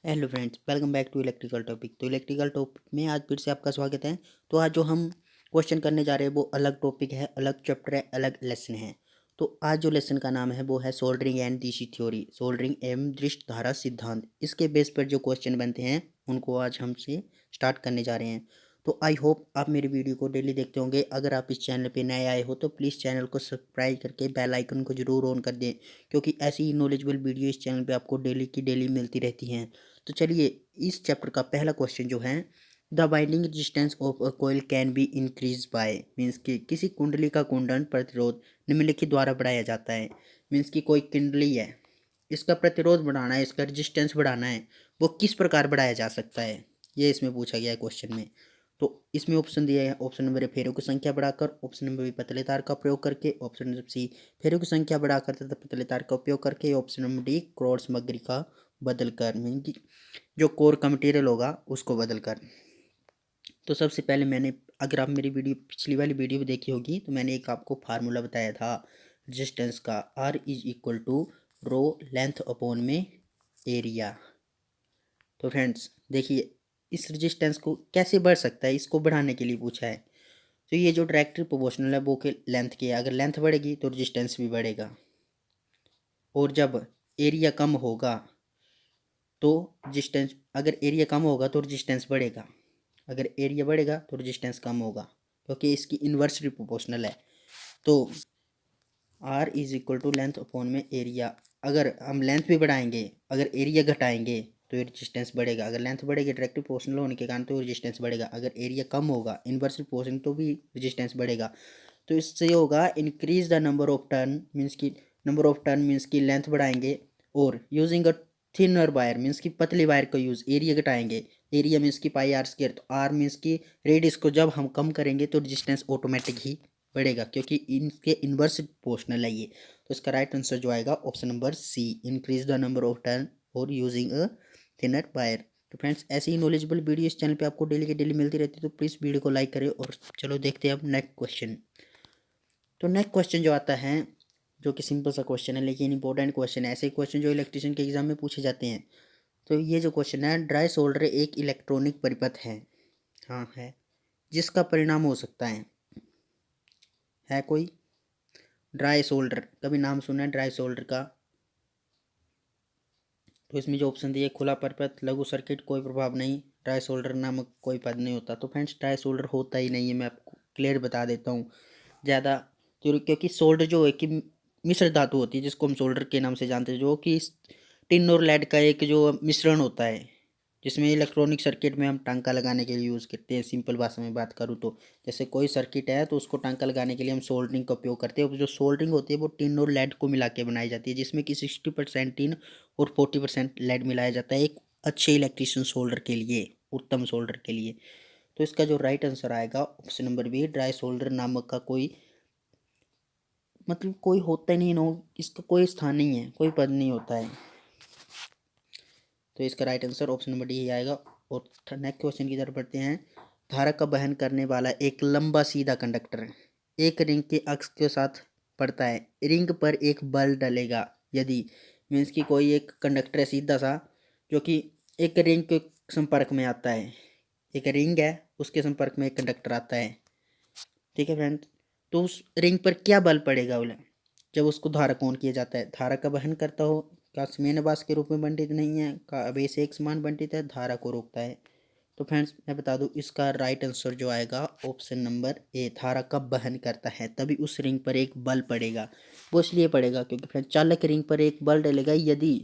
Hello friends, welcome back to electrical topic. तो electrical topic में आज फिर से आपका स्वागत है। तो आज जो हम क्वेश्चन करने जा रहे हैं वो अलग टॉपिक है, अलग चैप्टर है, अलग लेसन है। तो आज जो लेसन का नाम है वो है soldering and DC theory, soldering एवं दृष्ट धारा सिद्धांत। इसके बेस पर जो क्वेश्चन बनते हैं उनको आज हमसे स्टार्ट करने जा रहे हैं। तो आई होप आप मेरी वीडियो को डेली देखते होंगे। अगर आप इस चैनल पर नए आए हो तो प्लीज़ चैनल को सब्सक्राइब करके बेल आइकन को जरूर ऑन कर दें, क्योंकि ऐसी ही नॉलेजेबल वीडियो इस चैनल पर आपको डेली की डेली मिलती रहती हैं। तो चलिए, इस चैप्टर का पहला क्वेश्चन जो है, the binding resistance of a coil can be increase by, means कि किसी कुंडली का कुंडन प्रतिरोध निम्नलिखित द्वारा बढ़ाया जाता है। मीन्स कि कोई कुंडली है, इसका प्रतिरोध बढ़ाना है, इसका रेजिस्टेंस बढ़ाना है, वो किस प्रकार बढ़ाया जा सकता है, ये इसमें पूछा गया है क्वेश्चन में। तो इसमें ऑप्शन दिया है। ऑप्शन नंबर ए फेरों की संख्या बढ़ाकर, ऑप्शन नंबर बी पतले तार का प्रयोग करके, ऑप्शन नंबर सी फेरों की संख्या बढ़ाकर तथा पतले तार का उपयोग करके, ऑप्शन नंबर डी क्रॉस सामग्री का बदल कर, मीन की जो कोर का मटेरियल होगा उसको बदल कर। तो सबसे पहले मैंने, अगर आप मेरी वीडियो पिछली वाली वीडियो भी देखी होगी तो मैंने एक आपको फार्मूला बताया था रेजिस्टेंस का, R is equal to rho length upon में एरिया। तो फ्रेंड्स देखिए, इस रेजिस्टेंस को कैसे बढ़ सकता है, इसको बढ़ाने के लिए पूछा है। तो ये जो डायरेक्टली प्रोपोर्शनल है वो के लेंथ की है, अगर लेंथ बढ़ेगी तो रेजिस्टेंस भी बढ़ेगा, और जब एरिया कम होगा तो रेजिस्टेंस, अगर एरिया कम होगा तो रेजिस्टेंस बढ़ेगा, अगर एरिया बढ़ेगा तो रेजिस्टेंस कम होगा, क्योंकि इसकी इन्वर्सली प्रोपोर्शनल है। तो R is equal to length upon में एरिया। अगर हम लेंथ भी बढ़ाएंगे, अगर एरिया घटाएंगे तो रेजिस्टेंस बढ़ेगा, अगर लेंथ बढ़ेगी डायरेक्टली प्रोपोर्शनल होने के कारण तो रेजिस्टेंस बढ़ेगा, अगर एरिया कम होगा इन्वर्सली प्रोपोर्शनल तो भी रेजिस्टेंस बढ़ेगा। तो इससे होगा increase the number of turn, means की नंबर ऑफ टर्न मीन्स की लेंथ बढ़ाएंगे, और using a thinner wire means की पतली वायर का यूज़, एरिया घटाएंगे, एरिया मीन्स की पाई आर स्क्वायर, तो आर मीन्स की रेडियस को जब हम कम करेंगे तो रेजिस्टेंस ऑटोमेटिक ही बढ़ेगा, क्योंकि इनके इन्वर्स प्रोपोर्शनल है ये। तो इसका राइट आंसर जो आएगा option number C, increase the number of turn और यूजिंग अ थिनर वायर। तो फ्रेंड्स, ऐसी ही नॉलेजेबल वीडियो इस चैनल पे आपको डेली की डेली मिलती रहती है, तो प्लीज़ वीडियो को लाइक करें। और चलो देखते हैं अब नेक्स्ट क्वेश्चन। तो नेक्स्ट क्वेश्चन जो आता है, जो कि सिंपल सा क्वेश्चन है लेकिन इंपॉर्टेंट क्वेश्चन है, ऐसे क्वेश्चन जो इलेक्ट्रिशियन के एग्जाम में पूछे जाते हैं। तो ये जो क्वेश्चन है, ड्राई सोल्डर एक इलेक्ट्रॉनिक परिपथ है, हाँ है, जिसका परिणाम हो सकता है कोई ड्राई सोल्डर, कभी नाम सुना है ड्राई सोल्डर का? तो इसमें जो ऑप्शन दिए, खुला परिपथ, लघु सर्किट, कोई प्रभाव नहीं, ड्राई सोल्डर नामक कोई पद नहीं होता। तो फ्रेंड्स, ड्राई सोल्डर होता ही नहीं है, मैं आपको क्लियर बता देता हूँ ज़्यादा। तो क्योंकि सोल्डर जो है कि मिश्र धातु होती है, जिसको हम सोल्डर के नाम से जानते हैं, जो कि टिन और लेड का एक जो मिश्रण होता है, जिसमें इलेक्ट्रॉनिक सर्किट में हम टांका लगाने के लिए यूज़ करते हैं। सिंपल भाषा में बात करूँ तो जैसे कोई सर्किट है तो उसको टांका लगाने के लिए हम सोल्डरिंग का उपयोग करते हैं। और जो सोल्डरिंग होती है वो टिन और लेड को मिला के बनाई जाती है, जिसमें कि 60% टिन और 40% लेड मिलाया जाता है एक अच्छे इलेक्ट्रिशियन सोल्डर के लिए, उत्तम सोल्डर के लिए। तो इसका जो राइट आंसर आएगा option number B, dry solder नामक का कोई, मतलब कोई होता ही नहीं, नो, इसका कोई स्थान नहीं है, कोई पद नहीं होता है। तो इसका right answer option number D ही आएगा। और नेक्स्ट क्वेश्चन की तरफ बढ़ते हैं। धारा का वहन करने वाला एक लंबा सीधा कंडक्टर एक रिंग के अक्ष के साथ पड़ता है, रिंग पर एक बल डलेगा यदि, मीन्स कि कोई एक कंडक्टर है सीधा सा, जो कि एक रिंग के संपर्क में आता है, एक रिंग है उसके संपर्क में एक कंडक्टर आता है, ठीक है फ्रेंड। तो उस रिंग पर क्या बल पड़ेगा बोले, जब उसको धारक ऑन किया जाता है, धारा का वहन करता हो, का समेनवास के रूप में बंटित नहीं है, का आवेश एक समान बंटित है, धारा को रोकता है। तो फ्रेंड्स, मैं बता दूं, इसका राइट आंसर जो आएगा ऑप्शन नंबर ए, धारा का वहन करता है तभी उस रिंग पर एक बल पड़ेगा। वो इसलिए पड़ेगा क्योंकि फ्रेंड, चालक रिंग पर एक बल डलेगा यदि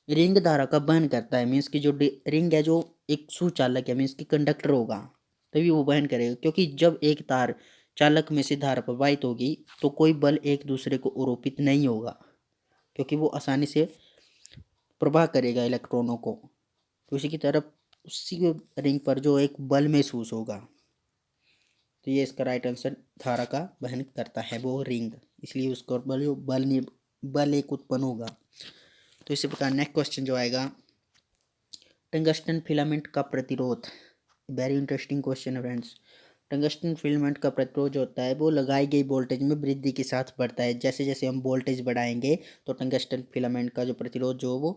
रिंग धारा का वहन करता है, मीन्स की जो रिंग है जो एक सुचालक है, मीन्स की कंडक्टर होगा, तभी वो वहन करेगा। क्योंकि जब एक तार चालक में से धारा प्रवाहित होगी तो कोई बल एक दूसरे को आरोपित नहीं होगा, क्योंकि वो आसानी से प्रवाह करेगा इलेक्ट्रॉनों को। तो इसी की तरफ उसी रिंग पर जो एक बल महसूस होगा, तो ये इसका राइट आंसर, धारा का वहन करता है वो रिंग, इसलिए उसको बल नहीं, बल एक उत्पन्न होगा। तो इसी प्रकार नेक्स्ट क्वेश्चन जो आएगा, टंगस्टन फिलामेंट का प्रतिरोध, वेरी इंटरेस्टिंग क्वेश्चन है फ्रेंड्स। टंगस्टन फिलामेंट का प्रतिरोध जो होता है वो लगाई गई वोल्टेज में वृद्धि के साथ बढ़ता है। जैसे जैसे हम वोल्टेज बढ़ाएंगे तो टंगस्टन फिलामेंट का जो प्रतिरोध जो वो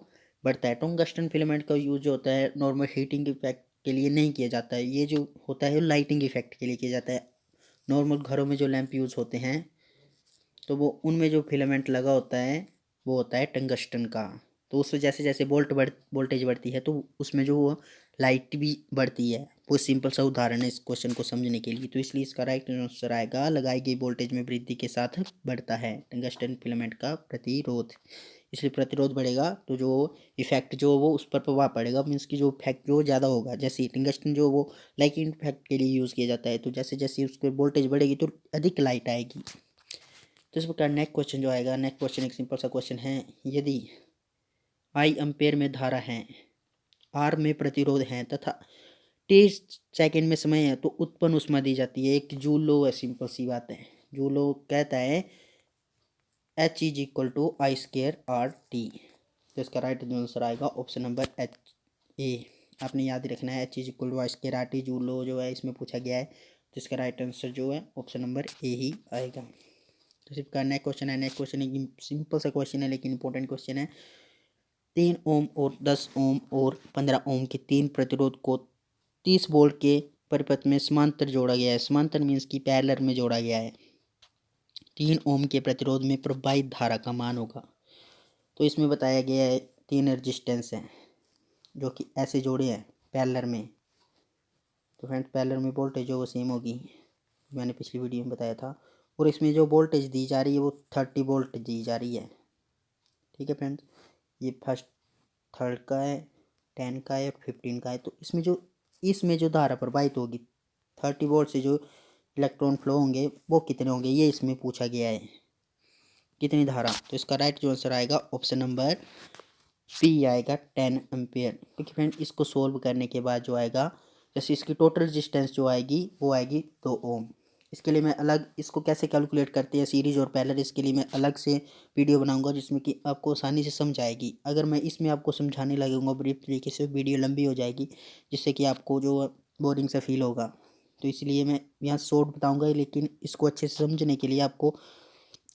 बढ़ता है। टंगस्टन फिलामेंट का यूज जो होता है नॉर्मल हीटिंग इफेक्ट के लिए नहीं किया जाता है, ये जो होता है लाइटिंग इफेक्ट के लिए किया जाता है। नॉर्मल घरों में जो लैंप यूज़ होते हैं तो वो उनमें जो फिलामेंट लगा होता है वो होता है टंगस्टन का। तो उससे जैसे जैसे वोल्टेज बढ़ती है तो उसमें जो वो लाइट भी बढ़ती है। वो सिंपल सा उदाहरण है इस क्वेश्चन को समझने के लिए। तो इसलिए इसका राइट आंसर आएगा लगाई गई वोल्टेज में वृद्धि के साथ बढ़ता है टंगस्टन फिलामेंट का प्रतिरोध। इसलिए प्रतिरोध बढ़ेगा तो जो इफेक्ट जो वो उस पर प्रभाव पड़ेगा, मीन्स की जो इफेक्ट जो ज़्यादा होगा। जैसे टंगस्टन जो वो लाइटिंग इफेक्ट के लिए यूज़ किया जाता है, तो जैसे जैसे उसकी वोल्टेज बढ़ेगी तो अधिक लाइट आएगी। तो इस प्रकार नेक्स्ट क्वेश्चन जो आएगा, नेक्स्ट क्वेश्चन एक सिंपल सा क्वेश्चन है। यदि आई एम्पेयर में धारा है, आर में प्रतिरोध है तथा 30 सेकेंड में समय है तो उत्पन्न ऊष्मा दी जाती है। एक जूल लो है, सिंपल सी बात है। जूल लो कहता है H is equal to I square R T. तो इसका राइट आंसर आएगा ऑप्शन नंबर एच ए। आपने याद रखना है H is equal to I square R T, Joule law जो है इसमें पूछा गया है। तो इसका राइट आंसर जो है ऑप्शन नंबर ए ही आएगा। तो इसी प्रकार नेक्स्ट क्वेश्चन है। नेक्स्ट क्वेश्चन एक सिंपल सा क्वेश्चन है लेकिन इंपॉर्टेंट क्वेश्चन है। 3 ओम और 10 ओम और 15 ओम के तीन प्रतिरोध को 30 वोल्ट के परिपथ में समांतर जोड़ा गया है। समांतर मीन्स की पैरेलल में जोड़ा गया है। 3 ओम के प्रतिरोध में प्रवाहित धारा का मान होगा। तो इसमें बताया गया है 3 रेजिस्टेंस हैं जो कि ऐसे जोड़े हैं पैरेलल में। तो फ्रेंड्स पैरेलल में वोल्टेज जो वो सेम होगी, मैंने पिछली वीडियो में बताया था। और इसमें जो वोल्टेज दी जा रही है वो 30 वोल्ट दी जा रही है। ठीक है फ्रेंड्स, ये फर्स्ट थर्ड का है, 10 का है, 15 का है। तो इसमें जो धारा प्रवाहित होगी 30 वोल्ट से जो इलेक्ट्रॉन फ्लो होंगे वो कितने होंगे, ये इसमें पूछा गया है कितनी धारा। तो इसका राइट जो आंसर आएगा ऑप्शन नंबर पी आएगा 10 एम्पियर। क्योंकि फ्रेंड इसको सोल्व करने के बाद जो आएगा, जैसे इसकी टोटल रेजिस्टेंस जो आएगी वो आएगी 2 ओम। इसके लिए मैं अलग इसको कैसे कैलकुलेट करते हैं सीरीज और पैरेलल, इसके लिए मैं अलग से वीडियो बनाऊंगा जिसमें कि आपको आसानी से समझ आएगी। अगर मैं इसमें आपको समझाने लगूंगा ब्रीफ तरीके से, वीडियो लंबी हो जाएगी जिससे कि आपको जो बोरिंग सा फील होगा। तो इसलिए मैं यहाँ शॉर्ट बताऊँगा, लेकिन इसको अच्छे से समझने के लिए आपको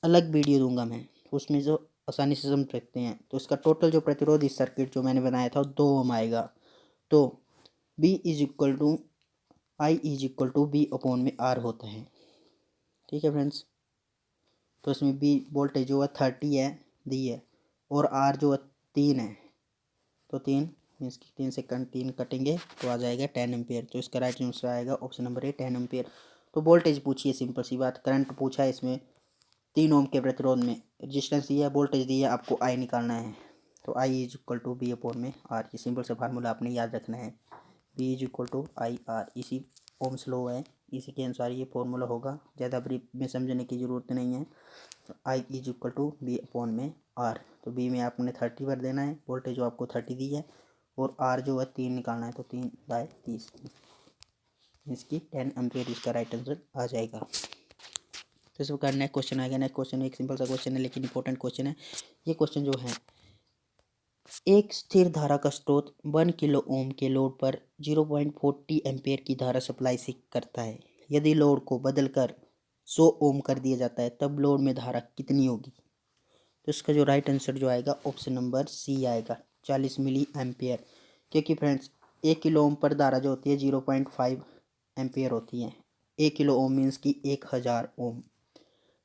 अलग वीडियो दूंगा मैं, उसमें जो आसानी से समझ सकते हैं। तो इसका टोटल जो प्रतिरोध इस सर्किट जो मैंने बनाया था वो 2 ओम आएगा। तो V is equal to I is equal to B upon में आर होता है। ठीक है फ्रेंड्स, तो इसमें बी वोल्टेज जो है 30 है दी है, और आर जो है 3 है। तो 3 मीन्स की 3 कटेंगे तो आ जाएगा 10 एम्पियर। तो इसका राइट आंसर आएगा ऑप्शन नंबर ए 10 एम्पियर। तो वोल्टेज पूछिए, सिंपल सी बात, करंट पूछा है इसमें 3 ओम के प्रतिरोध में, रेजिस्टेंस दिया है, वोल्टेज दिया है, आपको आई निकालना है। तो I is equal to B upon में आर, ये सिंपल सा फार्मूला आपने याद रखना है। B is equal to I R, इसी ओम्स लॉ है, इसी के अनुसार ये फार्मूला होगा, ज़्यादा ब्रीफ में समझने की ज़रूरत नहीं है। तो I is equal to B upon में आर। तो बी में आपने 30 भर देना है, वोल्टेज जो आपको 30 दी है, और आर जो है 3 निकालना है। तो 3/30 इसकी 10 एम्पियर इसका राइट आंसर आ जाएगा। तो इस प्रकार नेक्स्ट क्वेश्चन आ गया। नेक्स्ट क्वेश्चन एक सिंपल सा क्वेश्चन है लेकिन इंपॉर्टेंट क्वेश्चन है। ये क्वेश्चन जो है, एक स्थिर धारा का स्रोत 1 किलो ओम के लोड पर 0.40 एम्पियर की धारा सप्लाई से करता है। यदि लोड को बदलकर 100 ओम कर दिया जाता है तब लोड में धारा कितनी होगी। तो इसका जो राइट आंसर जो आएगा ऑप्शन नंबर सी आएगा 40 मिली एम्पियर। क्योंकि फ्रेंड्स 1 किलो ओम पर धारा जो होती है 0.5 एम्पियर होती है। 1 किलो ओम मीन्स की 1000 ओम।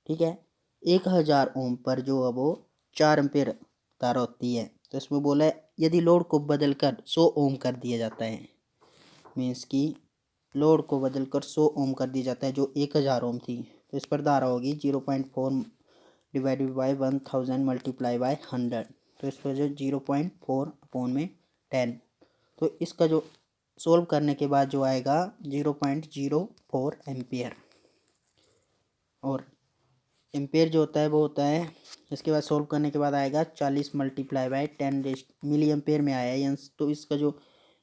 ठीक है, 1000 ओम पर जो है वो 4 एम्पियर धारा होती है। तो इसमें बोला है यदि लोड को बदलकर 100 ओम कर दिया जाता है, मीन्स की लोड को बदलकर 100 ओम कर दिया जाता है जो 1000 ओम थी, तो इस पर धारा होगी 0.4 डिवाइडेड बाई 1000 मल्टीप्लाई बाई 100। तो इस पर जो 0.4 अपॉन में 10। तो इसका जो सोल्व करने के बाद जो आएगा 0.04 एम्पियर। और एम्पेयर जो होता है वो होता है, इसके बाद सोल्व करने के बाद आएगा 40 मल्टीप्लाई बाई 10 मिली एम्पेयर में आया है। तो इसका जो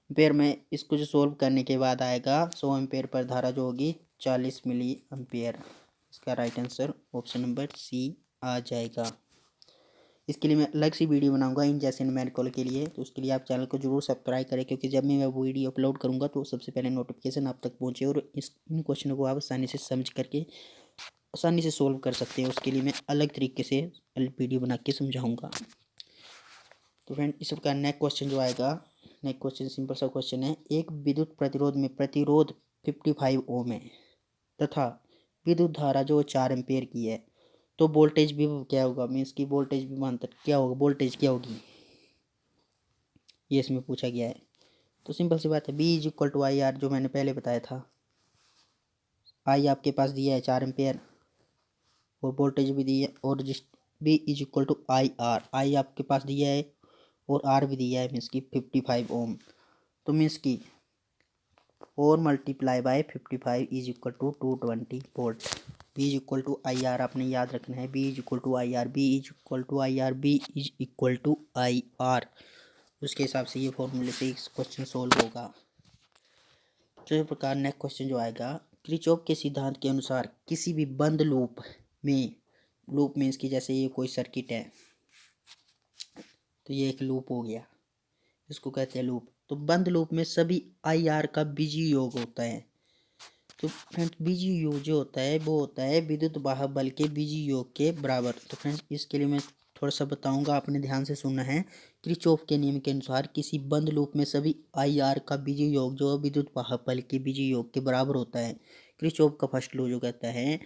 एम्पेयर में इसको जो सोल्व करने के बाद आएगा 100 एम्पेयर पर धारा जो होगी 40 मिली एम्पेयर। इसका right answer option number C आ जाएगा। इसके लिए मैं अलग सी वीडियो बनाऊंगा इन जैसे न्यूमेरिकल के लिए, तो उसके लिए आप चैनल को जरूर सब्सक्राइब करें, क्योंकि जब मैं वीडियो अपलोड करूंगा तो सबसे पहले नोटिफिकेशन आप तक पहुंचे और इन क्वेश्चनों को आप आसानी से समझ करके आसानी से सोल्व कर सकते हैं। उसके लिए मैं अलग तरीके से वीडियो बना के समझाऊंगा। तो फ्रेंड इस प्रकार नेक्स्ट क्वेश्चन जो आएगा, नेक्स्ट क्वेश्चन सिंपल सा क्वेश्चन है। एक विद्युत प्रतिरोध में प्रतिरोध 55 ओम है तथा विद्युत धारा जो 4 एम्पेयर की है, तो वोल्टेज भी क्या होगा, मीन्स की वोल्टेज भी मानता क्या होगा, वोल्टेज क्या होगी, ये इसमें पूछा गया है। तो सिंपल सी बात है, B is equal to I R, जो मैंने पहले बताया था। आई आपके पास दिया है 4 एम्पेयर और वोल्टेज भी दी है, और जिस B is equal to I R, I आपके पास दिया है और आर भी दिया है, मीन्स की 55 ओम। तो मीन्स की 4 multiply by 55 is equal to 220 volt. V is equal to I R आपने याद रखना है, B is equal to I R, V is equal to I R, V is equal to I R. उसके हिसाब से ये फॉर्मूले से इस क्वेश्चन सोल्व होगा। तो इस प्रकार नेक्स्ट क्वेश्चन जो आएगा, किरचॉफ के सिद्धांत के अनुसार किसी भी बंद लूप में, लूप मीन्स की जैसे ये कोई सर्किट है, तो ये एक लूप हो गया, इसको कहते हैं लूप। तो बंद लूप में सभी आई आर का बीजीय योग होता है। तो फ्रेंड्स बीजीय योग जो होता है वो होता है विद्युत वाहक बल के बीजीय योग के बराबर। तो फ्रेंड्स इसके लिए मैं थोड़ा सा बताऊंगा, आपने ध्यान से सुनना है। किरचॉफ के नियम के अनुसार किसी बंद लूप में सभी आई आर का बीजीय योग जो विद्युत वाहक बल के बीजीय योग के बराबर होता है। किरचॉफ का फर्स्ट लॉ जो कहता है,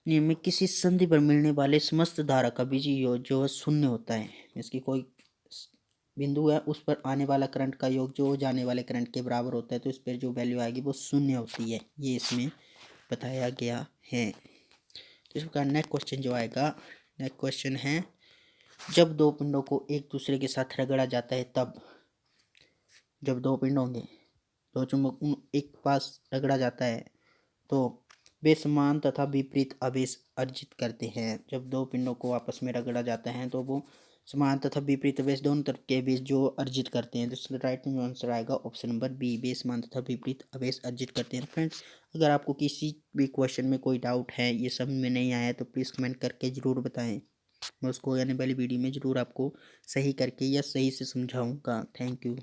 नियम में किसी संधि पर मिलने वाले समस्त धारा का बीजीय योग जो है शून्य होता है। इसकी कोई बिंदु है, उस पर आने वाला करंट का योग जो जाने वाले करंट के बराबर होता है, तो इस पर जो वैल्यू आएगी वो शून्य होती है, ये इसमें बताया गया है। तो इस प्रकार नेक्स्ट क्वेश्चन जो आएगा, नेक्स्ट क्वेश्चन है, जब दो पिंडों को एक दूसरे के साथ रगड़ा जाता है तब, जब दो पिंड होंगे, दो चुंबक एक पास रगड़ा जाता है तो वे समान तथा विपरीत आवेश अर्जित करते हैं। जब दो पिंडों को आपस में रगड़ा जाता है तो वो समान तथा विपरीत आवेश दोनों तरफ के आवेश जो अर्जित करते हैं। तो इसलिए राइट में आंसर आएगा ऑप्शन नंबर बी, वे समान तथा विपरीत आवेश अर्जित करते हैं। फ्रेंड्स अगर आपको किसी भी क्वेश्चन में कोई डाउट है, ये समझ में नहीं आया, तो प्लीज़ कमेंट करके ज़रूर बताएं। मैं उसको आने वाली वीडियो में ज़रूर आपको सही करके या सही से समझाऊंगा। Thank you.